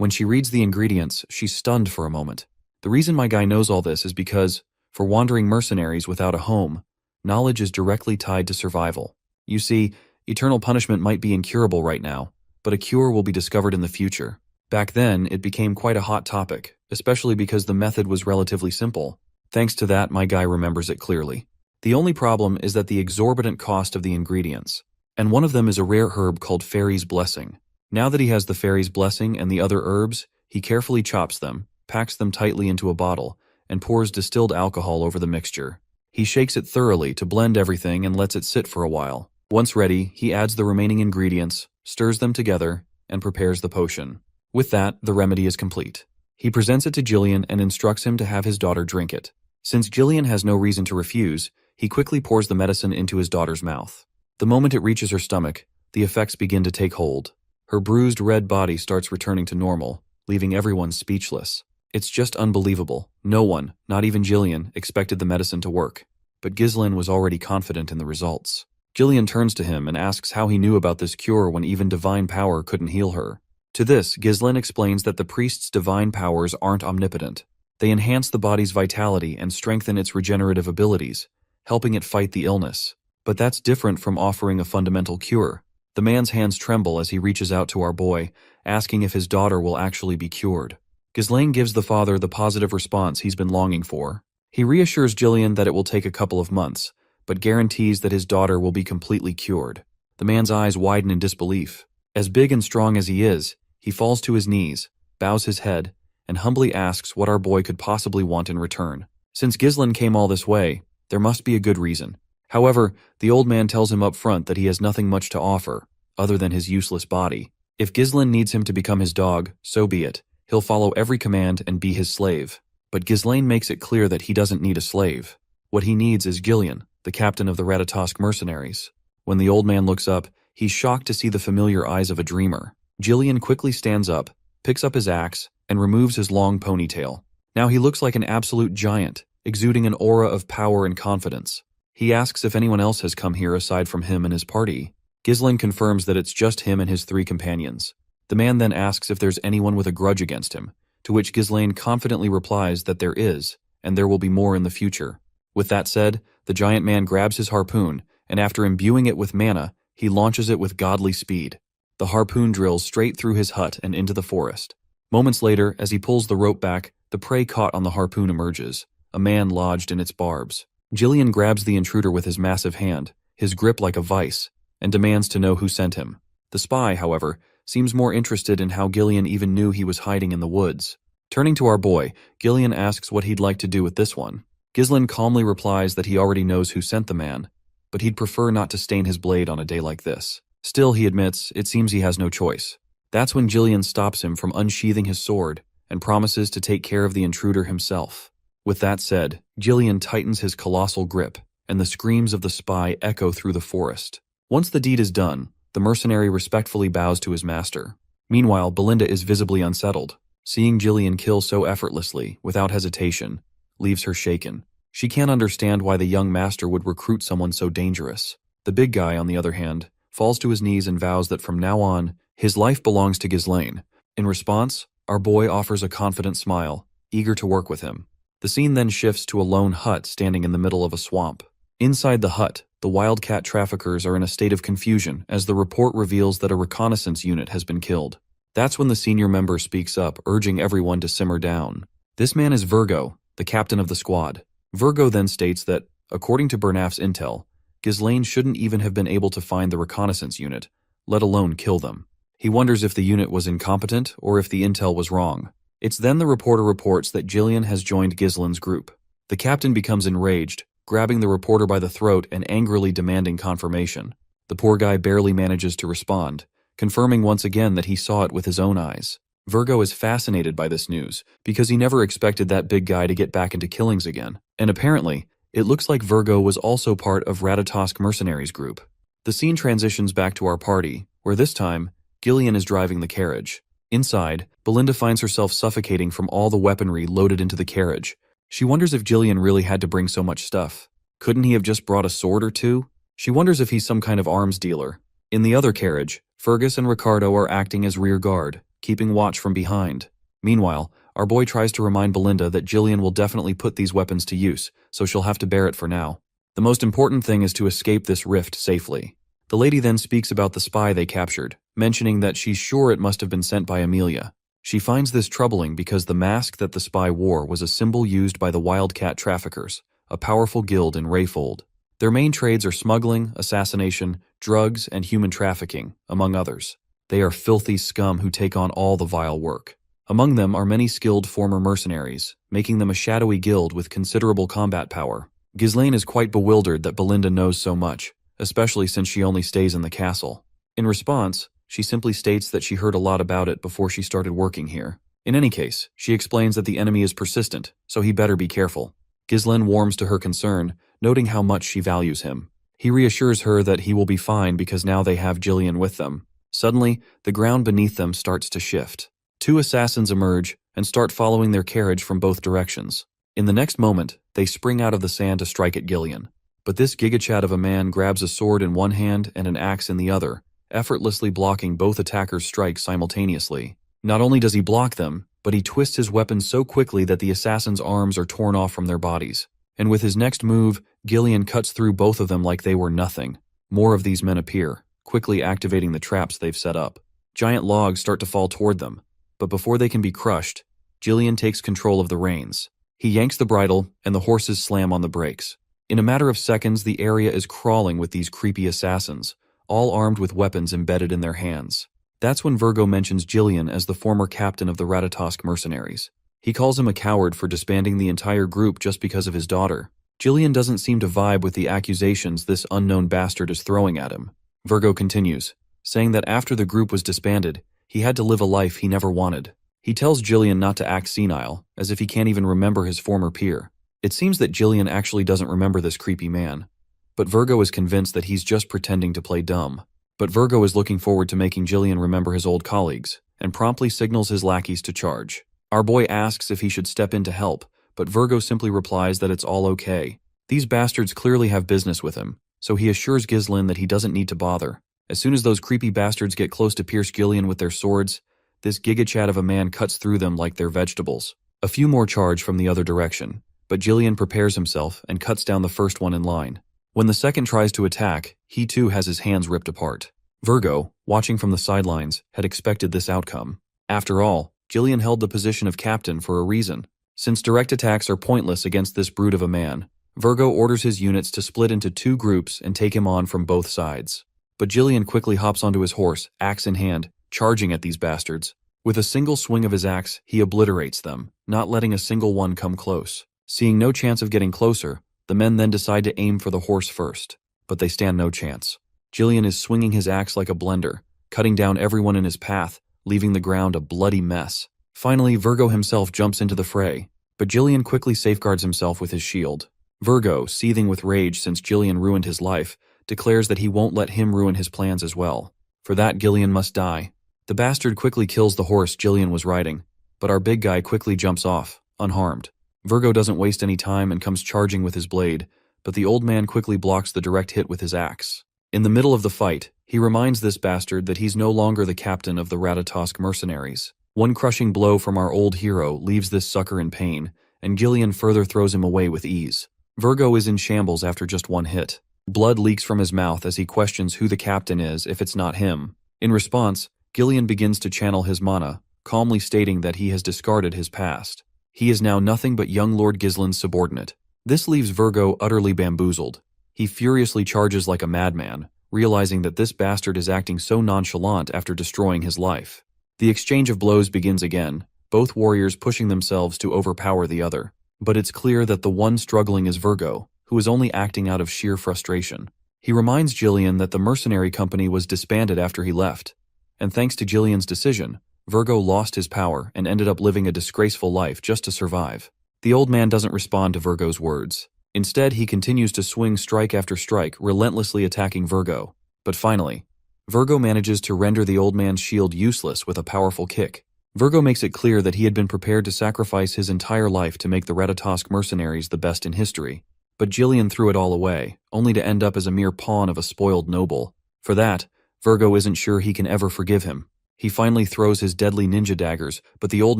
When she reads the ingredients, she's stunned for a moment. The reason my guy knows all this is because, for wandering mercenaries without a home, knowledge is directly tied to survival. You see, eternal punishment might be incurable right now, but a cure will be discovered in the future. Back then, it became quite a hot topic, especially because the method was relatively simple. Thanks to that, my guy remembers it clearly. The only problem is that the exorbitant cost of the ingredients, and one of them is a rare herb called Fairy's Blessing. Now that he has the Fairy's Blessing and the other herbs, he carefully chops them, packs them tightly into a bottle, and pours distilled alcohol over the mixture. He shakes it thoroughly to blend everything and lets it sit for a while. Once ready, he adds the remaining ingredients, stirs them together, and prepares the potion. With that, the remedy is complete. He presents it to Jillian and instructs him to have his daughter drink it. Since Jillian has no reason to refuse, he quickly pours the medicine into his daughter's mouth. The moment it reaches her stomach, the effects begin to take hold. Her bruised red body starts returning to normal, leaving everyone speechless. It's just unbelievable. No one, not even Jillian, expected the medicine to work. But Ghislaine was already confident in the results. Jillian turns to him and asks how he knew about this cure when even divine power couldn't heal her. To this, Ghislaine explains that the priest's divine powers aren't omnipotent. They enhance the body's vitality and strengthen its regenerative abilities, helping it fight the illness. But that's different from offering a fundamental cure. The man's hands tremble as he reaches out to our boy, asking if his daughter will actually be cured. Ghislaine gives the father the positive response he's been longing for. He reassures Jillian that it will take a couple of months, but guarantees that his daughter will be completely cured. The man's eyes widen in disbelief. As big and strong as he is, he falls to his knees, bows his head, and humbly asks what our boy could possibly want in return. Since Ghislaine came all this way, there must be a good reason. However, the old man tells him up front that he has nothing much to offer, other than his useless body. If Ghislaine needs him to become his dog, so be it. He'll follow every command and be his slave. But Ghislaine makes it clear that he doesn't need a slave. What he needs is Gillian, the captain of the Regressed Mercenaries. When the old man looks up, he's shocked to see the familiar eyes of a dreamer. Gillian quickly stands up, picks up his axe, and removes his long ponytail. Now he looks like an absolute giant, exuding an aura of power and confidence. He asks if anyone else has come here aside from him and his party. Ghislaine confirms that it's just him and his 3 companions. The man then asks if there's anyone with a grudge against him, to which Ghislaine confidently replies that there is, and there will be more in the future. With that said, the giant man grabs his harpoon, and after imbuing it with mana, he launches it with godly speed. The harpoon drills straight through his hut and into the forest. Moments later, as he pulls the rope back, the prey caught on the harpoon emerges, a man lodged in its barbs. Jillian grabs the intruder with his massive hand, his grip like a vice, and demands to know who sent him. The spy, however, seems more interested in how Gillian even knew he was hiding in the woods. Turning to our boy, Gillian asks what he'd like to do with this one. Ghislaine calmly replies that he already knows who sent the man, but he'd prefer not to stain his blade on a day like this. Still, he admits, it seems he has no choice. That's when Gillian stops him from unsheathing his sword and promises to take care of the intruder himself. With that said, Gillian tightens his colossal grip, and the screams of the spy echo through the forest. Once the deed is done, the mercenary respectfully bows to his master. Meanwhile, Belinda is visibly unsettled. Seeing Gillian kill so effortlessly, without hesitation, leaves her shaken. She can't understand why the young master would recruit someone so dangerous. The big guy, on the other hand, falls to his knees and vows that from now on, his life belongs to Ghislaine. In response, our boy offers a confident smile, eager to work with him. The scene then shifts to a lone hut standing in the middle of a swamp. Inside the hut, the wildcat traffickers are in a state of confusion as the report reveals that a reconnaissance unit has been killed. That's when the senior member speaks up, urging everyone to simmer down. This man is Virgo, the captain of the squad. Virgo then states that, according to Bernaf's intel, Ghislaine shouldn't even have been able to find the reconnaissance unit, let alone kill them. He wonders if the unit was incompetent or if the intel was wrong. It's then the reporter reports that Jillian has joined Ghislaine's group. The captain becomes enraged, grabbing the reporter by the throat and angrily demanding confirmation. The poor guy barely manages to respond, confirming once again that he saw it with his own eyes. Virgo is fascinated by this news because he never expected that big guy to get back into killings again. And apparently, it looks like Virgo was also part of Regressed Mercenaries group. The scene transitions back to our party, where this time, Gillian is driving the carriage. Inside, Belinda finds herself suffocating from all the weaponry loaded into the carriage. She wonders if Gillian really had to bring so much stuff. Couldn't he have just brought a sword or two? She wonders if he's some kind of arms dealer. In the other carriage, Fergus and Ricardo are acting as rear guard. keeping watch from behind. Meanwhile, our boy tries to remind Belinda that Jillian will definitely put these weapons to use, so she'll have to bear it for now. The most important thing is to escape this rift safely. The lady then speaks about the spy they captured, mentioning that she's sure it must have been sent by Amelia. She finds this troubling because the mask that the spy wore was a symbol used by the Wildcat Traffickers, a powerful guild in Rayfold. Their main trades are smuggling, assassination, drugs, and human trafficking, among others. They are filthy scum who take on all the vile work. Among them are many skilled former mercenaries, making them a shadowy guild with considerable combat power. Ghislaine is quite bewildered that Belinda knows so much, especially since she only stays in the castle. In response, she simply states that she heard a lot about it before she started working here. In any case, she explains that the enemy is persistent, so he better be careful. Ghislaine warms to her concern, noting how much she values him. He reassures her that he will be fine because now they have Jillian with them. Suddenly, the ground beneath them starts to shift. Two assassins emerge and start following their carriage from both directions. In the next moment, they spring out of the sand to strike at Gillian. But this gigachat of a man grabs a sword in one hand and an axe in the other, effortlessly blocking both attackers' strikes simultaneously. Not only does he block them, but he twists his weapon so quickly that the assassins' arms are torn off from their bodies. And with his next move, Gillian cuts through both of them like they were nothing. More of these men appear, quickly activating the traps they've set up. Giant logs start to fall toward them, but before they can be crushed, Gillian takes control of the reins. He yanks the bridle, and the horses slam on the brakes. In a matter of seconds, the area is crawling with these creepy assassins, all armed with weapons embedded in their hands. That's when Virgo mentions Jillian as the former captain of the Ratatosk Mercenaries. He calls him a coward for disbanding the entire group just because of his daughter. Jillian doesn't seem to vibe with the accusations this unknown bastard is throwing at him. Virgo continues, saying that after the group was disbanded, he had to live a life he never wanted. He tells Jillian not to act senile, as if he can't even remember his former peer. It seems that Jillian actually doesn't remember this creepy man. But Virgo is convinced that he's just pretending to play dumb. But Virgo is looking forward to making Jillian remember his old colleagues, and promptly signals his lackeys to charge. Our boy asks if he should step in to help, but Virgo simply replies that it's all okay. These bastards clearly have business with him, so he assures Ghislaine that he doesn't need to bother. As soon as those creepy bastards get close to pierce Gillian with their swords, this gigachat of a man cuts through them like they're vegetables. A few more charge from the other direction, but Gillian prepares himself and cuts down the first one in line. When the second tries to attack, he too has his hands ripped apart. Virgo, watching from the sidelines, had expected this outcome. After all, Gillian held the position of captain for a reason. Since direct attacks are pointless against this brute of a man, Virgo orders his units to split into two groups and take him on from both sides. But Gillian quickly hops onto his horse, axe in hand, charging at these bastards. With a single swing of his axe, he obliterates them, not letting a single one come close. Seeing no chance of getting closer, the men then decide to aim for the horse first, but they stand no chance. Gillian is swinging his axe like a blender, cutting down everyone in his path, leaving the ground a bloody mess. Finally, Virgo himself jumps into the fray, but Gillian quickly safeguards himself with his shield. Virgo, seething with rage since Gillian ruined his life, declares that he won't let him ruin his plans as well. For that, Gillian must die. The bastard quickly kills the horse Gillian was riding, but our big guy quickly jumps off, unharmed. Virgo doesn't waste any time and comes charging with his blade, but the old man quickly blocks the direct hit with his axe. In the middle of the fight, he reminds this bastard that he's no longer the captain of the Ratatosk Mercenaries. One crushing blow from our old hero leaves this sucker in pain, and Gillian further throws him away with ease. Virgo is in shambles after just one hit. Blood leaks from his mouth as he questions who the captain is if it's not him. In response, Gillian begins to channel his mana, calmly stating that he has discarded his past. He is now nothing but young Lord Ghislaine's subordinate. This leaves Virgo utterly bamboozled. He furiously charges like a madman, realizing that this bastard is acting so nonchalant after destroying his life. The exchange of blows begins again, both warriors pushing themselves to overpower the other. But it's clear that the one struggling is Virgo, who is only acting out of sheer frustration. He reminds Gillian that the mercenary company was disbanded after he left, and thanks to Gillian's decision, Virgo lost his power and ended up living a disgraceful life just to survive. The old man doesn't respond to Virgo's words. Instead, he continues to swing strike after strike, relentlessly attacking Virgo. But finally, Virgo manages to render the old man's shield useless with a powerful kick. Virgo makes it clear that he had been prepared to sacrifice his entire life to make the Ratatosk Mercenaries the best in history. But Gillian threw it all away, only to end up as a mere pawn of a spoiled noble. For that, Virgo isn't sure he can ever forgive him. He finally throws his deadly ninja daggers, but the old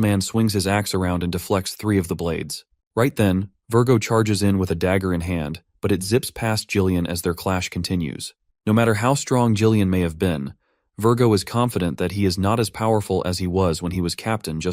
man swings his axe around and deflects 3 of the blades. Right then, Virgo charges in with a dagger in hand, but it zips past Jillian as their clash continues. No matter how strong Jillian may have been, Virgo is confident that he is not as powerful as he was when he was captain just